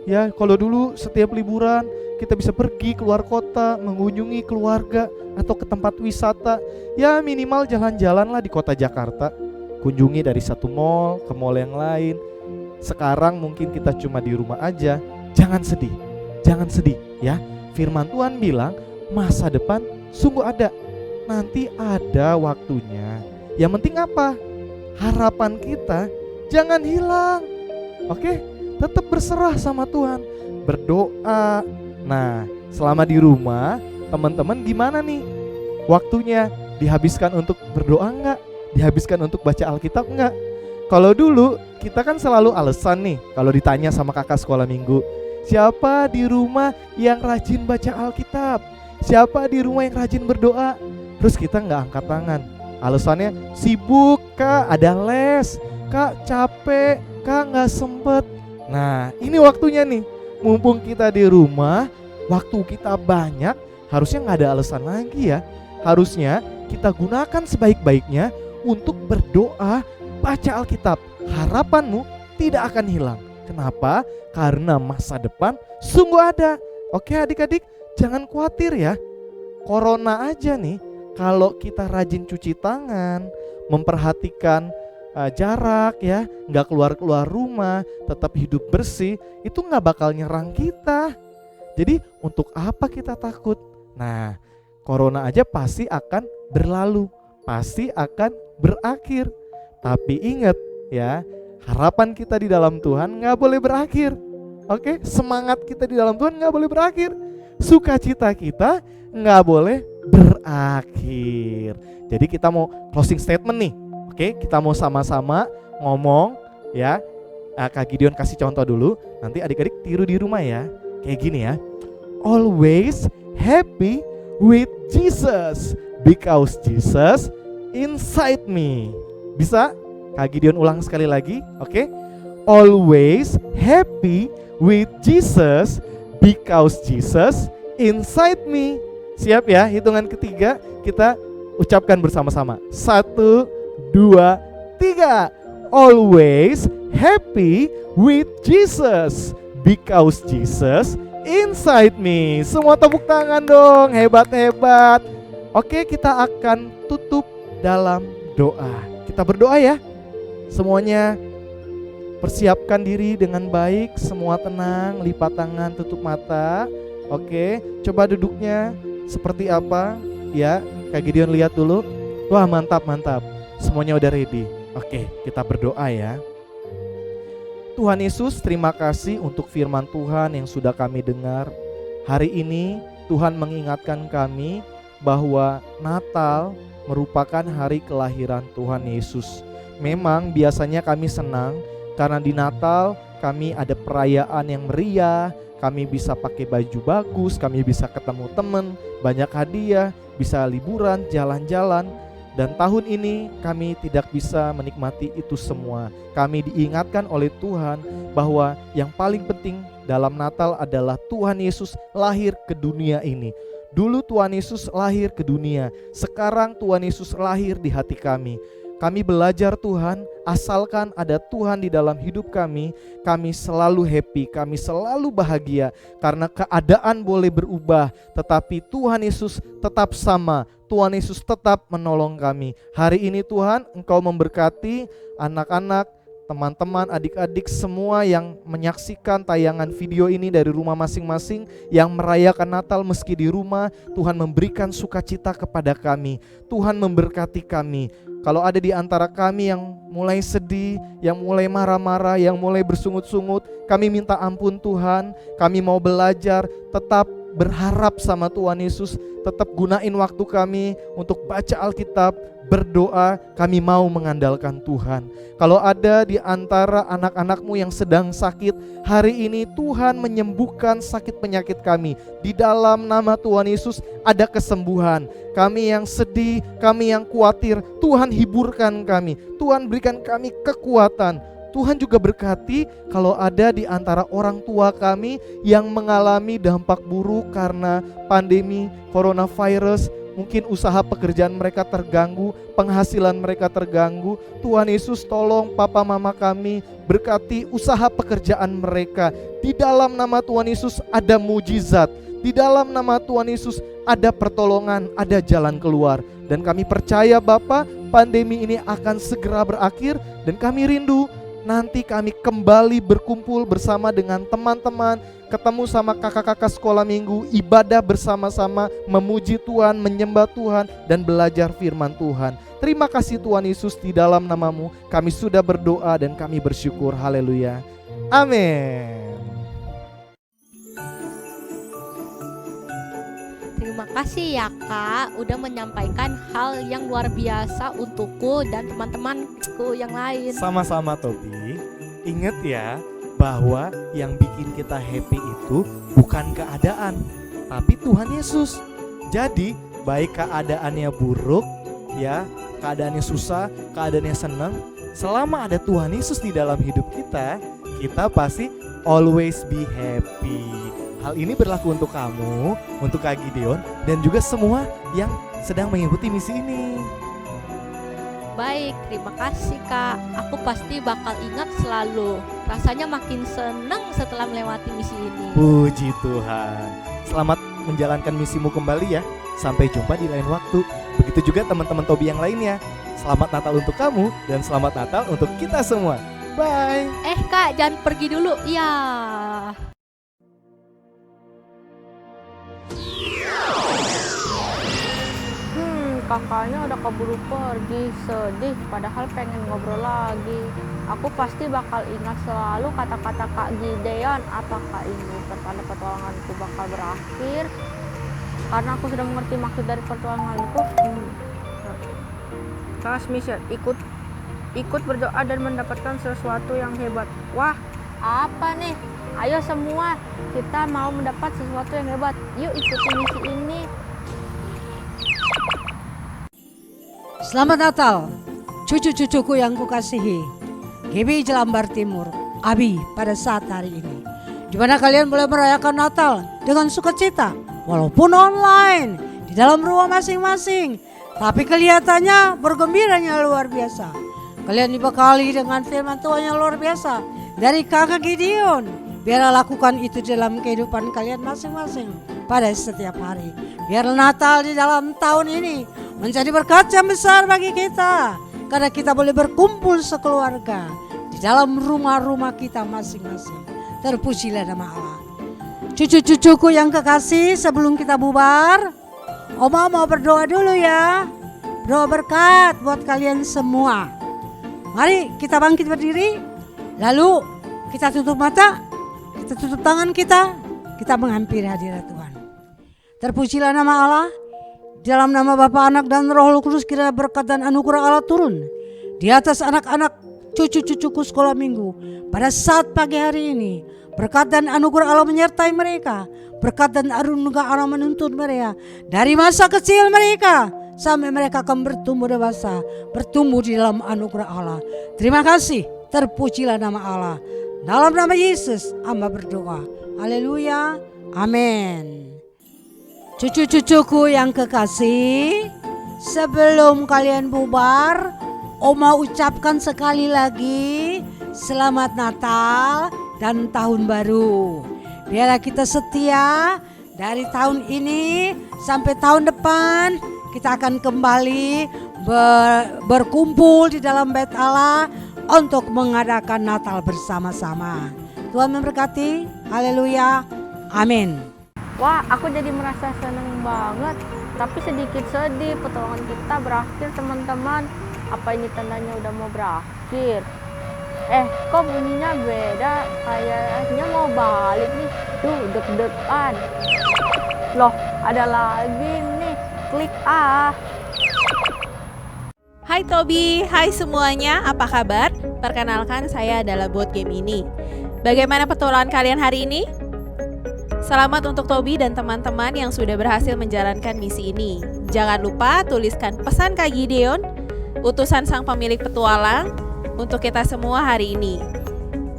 Ya, kalau dulu setiap liburan kita bisa pergi keluar kota, mengunjungi keluarga atau ke tempat wisata. Ya minimal jalan-jalan lah di kota Jakarta. Kunjungi dari satu mall ke mall yang lain. Sekarang mungkin kita cuma di rumah aja. Jangan sedih ya. Firman Tuhan bilang masa depan sungguh ada. Nanti ada waktunya. Yang penting apa? Harapan kita jangan hilang. Oke? Tetap berserah sama Tuhan. Berdoa. Nah, selama di rumah, teman-teman gimana nih? Waktunya dihabiskan untuk berdoa enggak? Dihabiskan untuk baca Alkitab enggak? Kalau dulu kita kan selalu alasan nih kalau ditanya sama kakak sekolah minggu, siapa di rumah yang rajin baca Alkitab? Siapa di rumah yang rajin berdoa? Terus kita nggak angkat tangan. Alasannya sibuk kak, ada les, kak capek, kak nggak sempet. Nah ini waktunya nih, mumpung kita di rumah, waktu kita banyak, harusnya nggak ada alasan lagi ya. Harusnya kita gunakan sebaik-baiknya untuk berdoa, baca Alkitab. Harapanmu tidak akan hilang. Kenapa? Karena masa depan sungguh ada. Oke adik-adik, jangan khawatir ya. Corona aja nih, kalau kita rajin cuci tangan, memperhatikan jarak ya, nggak keluar rumah, tetap hidup bersih, itu nggak bakal nyerang kita. Jadi untuk apa kita takut? Nah, corona aja pasti akan berlalu, pasti akan berakhir. Tapi ingat ya, harapan kita di dalam Tuhan nggak boleh berakhir. Oke, semangat kita di dalam Tuhan nggak boleh berakhir. Sukacita kita nggak boleh berakhir. Jadi kita mau closing statement nih. Oke, kita mau sama-sama ngomong ya. Kak Gideon kasih contoh dulu. Nanti adik-adik tiru di rumah ya. Kayak gini ya. Always happy with Jesus because Jesus inside me. Bisa? Kak Gideon ulang sekali lagi. Oke. Always happy with Jesus because Jesus inside me. Siap ya? Hitungan ketiga kita ucapkan bersama-sama. 1, 2, 3. Always happy with Jesus because Jesus inside me. Semua tepuk tangan dong, hebat-hebat. Oke, kita akan tutup dalam doa. Kita berdoa ya. Semuanya persiapkan diri dengan baik, semua tenang, lipat tangan, tutup mata. Oke, coba duduknya seperti apa ya. Kak Gideon lihat dulu. Wah, mantap. Semuanya udah ready. Oke, kita berdoa ya. Tuhan Yesus, terima kasih untuk firman Tuhan yang sudah kami dengar. Hari ini Tuhan mengingatkan kami bahwa Natal merupakan hari kelahiran Tuhan Yesus. Memang biasanya kami senang karena di Natal kami ada perayaan yang meriah, kami bisa pakai baju bagus, kami bisa ketemu teman, banyak hadiah, bisa liburan, jalan-jalan. Dan tahun ini kami tidak bisa menikmati itu semua. Kami diingatkan oleh Tuhan bahwa yang paling penting dalam Natal adalah Tuhan Yesus lahir ke dunia ini. Dulu Tuhan Yesus lahir ke dunia, sekarang Tuhan Yesus lahir di hati kami. Kami belajar Tuhan, asalkan ada Tuhan di dalam hidup kami selalu happy, kami selalu bahagia. Karena keadaan boleh berubah, tetapi Tuhan Yesus tetap sama. Tuhan Yesus tetap menolong kami. Hari ini Tuhan, Engkau memberkati anak-anak, teman-teman, adik-adik semua yang menyaksikan tayangan video ini dari rumah masing-masing, yang merayakan Natal meski di rumah. Tuhan memberikan sukacita kepada kami. Tuhan memberkati kami. Kalau ada di antara kami yang mulai sedih, yang mulai marah-marah, yang mulai bersungut-sungut, kami minta ampun Tuhan. Kami mau belajar, tetap berharap sama Tuhan Yesus, tetap gunain waktu kami untuk baca Alkitab, berdoa. Kami mau mengandalkan Tuhan. Kalau ada di antara anak-anakmu yang sedang sakit, hari ini Tuhan menyembuhkan sakit penyakit kami. Di dalam nama Tuhan Yesus ada kesembuhan. Kami yang sedih, kami yang khawatir, Tuhan hiburkan kami. Tuhan berikan kami kekuatan. Tuhan juga berkati kalau ada di antara orang tua kami yang mengalami dampak buruk karena pandemi coronavirus. Mungkin usaha pekerjaan mereka terganggu, penghasilan mereka terganggu. Tuhan Yesus tolong papa mama kami, berkati usaha pekerjaan mereka. Di dalam nama Tuhan Yesus ada mujizat. Di dalam nama Tuhan Yesus ada pertolongan, ada jalan keluar. Dan kami percaya Bapa, pandemi ini akan segera berakhir. Dan kami rindu nanti kami kembali berkumpul bersama dengan teman-teman, ketemu sama kakak-kakak sekolah minggu, ibadah bersama-sama, memuji Tuhan, menyembah Tuhan, dan belajar firman Tuhan. Terima kasih Tuhan Yesus, di dalam nama-Mu kami sudah berdoa dan kami bersyukur. Haleluya. Amin. Terima Terima kasih ya Kak, udah menyampaikan hal yang luar biasa untukku dan teman-temanku yang lain. Sama-sama Tobi. Ingat ya bahwa yang bikin kita happy itu bukan keadaan, tapi Tuhan Yesus. Jadi baik keadaannya buruk ya, keadaannya susah, keadaannya senang, selama ada Tuhan Yesus di dalam hidup kita, kita pasti always be happy. Hal ini berlaku untuk kamu, untuk Kak Gideon, dan juga semua yang sedang mengikuti misi ini. Baik, terima kasih Kak. Aku pasti bakal ingat selalu. Rasanya makin senang setelah melewati misi ini. Puji Tuhan. Selamat menjalankan misimu kembali ya. Sampai jumpa di lain waktu. Begitu juga teman-teman Tobi yang lainnya. Selamat Natal untuk kamu dan selamat Natal untuk kita semua. Bye. Kak, jangan pergi dulu. Ya. Kakaknya udah keburu pergi, sedih, padahal pengen ngobrol lagi. Aku pasti bakal ingat selalu kata-kata Kak Gideon. Apakah ini pertanda petualanganku bakal berakhir? Karena aku sudah mengerti maksud dari petualanganku. Transmission, ikut berdoa dan mendapatkan sesuatu yang hebat. Wah, apa nih? Ayo semua, kita mau mendapat sesuatu yang hebat. Yuk ikuti misi ini. Selamat Natal, cucu-cucuku yang kukasihi. GB Jelambar Timur, Abi pada saat hari ini, di mana kalian boleh merayakan Natal dengan sukacita, walaupun online, di dalam rumah masing-masing. Tapi kelihatannya bergembiranya luar biasa. Kalian dibekali dengan firman Tuhan yang luar biasa dari Kakak Gideon. Biarlah lakukan itu dalam kehidupan kalian masing-masing pada setiap hari. Biar Natal di dalam tahun ini menjadi berkat yang besar bagi kita, karena kita boleh berkumpul sekeluarga di dalam rumah-rumah kita masing-masing. Terpujilah nama Allah. Cucu-cucuku yang kekasih, sebelum kita bubar, Oma mau berdoa dulu ya. Doa berkat buat kalian semua. Mari kita bangkit berdiri, lalu kita tutup mata, kita tutup tangan kita menghampiri hadirat Tuhan. Terpujilah nama Allah. Dalam nama Bapa, Anak, dan Roh Kudus, kiranya berkat dan anugerah Allah turun di atas anak-anak cucu-cucuku sekolah minggu pada saat pagi hari ini. Berkat dan anugerah Allah menyertai mereka. Berkat dan anugerah Allah menuntun mereka dari masa kecil mereka sampai mereka akan bertumbuh dewasa, bertumbuh di dalam anugerah Allah. Terima kasih, terpujilah nama Allah. Dalam nama Yesus hamba berdoa. Haleluya, amin. Cucu-cucuku yang kekasih, sebelum kalian bubar, Oma ucapkan sekali lagi selamat Natal dan Tahun Baru. Biarlah kita setia dari tahun ini sampai tahun depan, kita akan kembali berkumpul di dalam bait Allah untuk mengadakan Natal bersama-sama. Tuhan memberkati. Haleluya, amin. Wah, aku jadi merasa seneng banget, tapi sedikit sedih. Petualangan kita berakhir, teman-teman. Apa ini tandanya udah mau berakhir? Kok bunyinya beda? Kayaknya mau balik nih. Duh, deg-degan. Loh, ada lagi nih. Klik Hai Tobi, hai semuanya, apa kabar? Perkenalkan, saya adalah Bot Game ini. Bagaimana petualangan kalian hari ini? Selamat untuk Tobi dan teman-teman yang sudah berhasil menjalankan misi ini. Jangan lupa tuliskan pesan Kak Gideon, utusan sang pemilik petualang, untuk kita semua hari ini,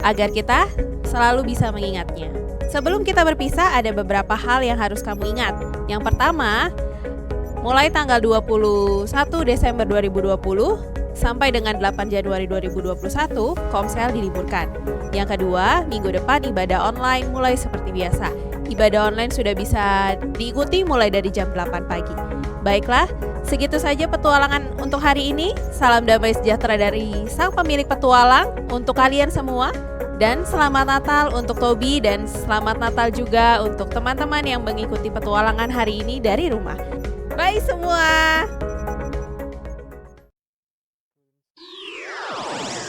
agar kita selalu bisa mengingatnya. Sebelum kita berpisah, ada beberapa hal yang harus kamu ingat. Yang pertama, mulai tanggal 21 Desember 2020 sampai dengan 8 Januari 2021, Komsel diliburkan. Yang kedua, minggu depan ibadah online mulai seperti biasa. Ibadah online sudah bisa diikuti mulai dari jam 8 pagi. Baiklah, segitu saja petualangan untuk hari ini. Salam damai sejahtera dari sang pemilik petualang untuk kalian semua. Dan selamat Natal untuk Tobi, dan selamat Natal juga untuk teman-teman yang mengikuti petualangan hari ini dari rumah. Bye semua.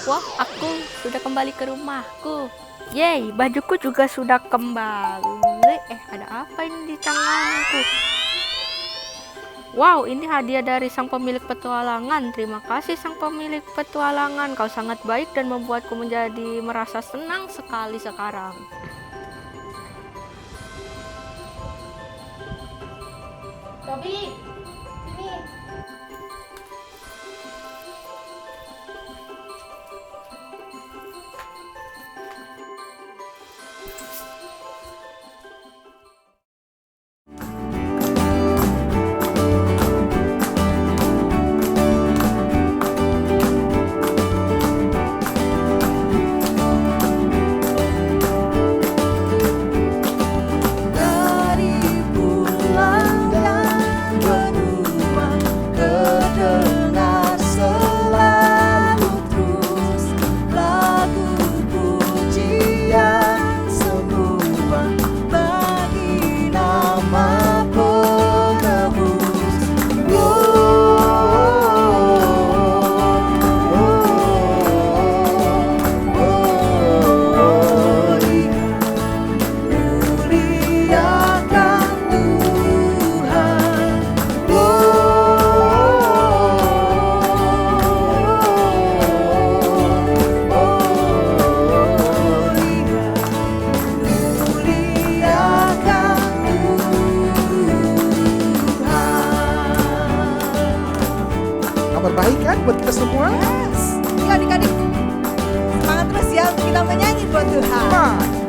Wah, aku sudah kembali ke rumahku. Yeay, bajuku juga sudah kembali. Ada apa ini di tanganku? Wow, ini hadiah dari sang pemilik petualangan. Terima kasih sang pemilik petualangan. Kau sangat baik dan membuatku menjadi merasa senang sekali sekarang. Tobi, ini. Dari pulang dan berdua kedengar selalu terus lagu pujian semua bagi nama penebus. Muliakan Tuhan. Muliakan Tuhan. Kabar baik kan buat kita semua? Yes. Yuk adik-adik, semangat terus ya untuk kita menyanyi buat Tuhan. Come on.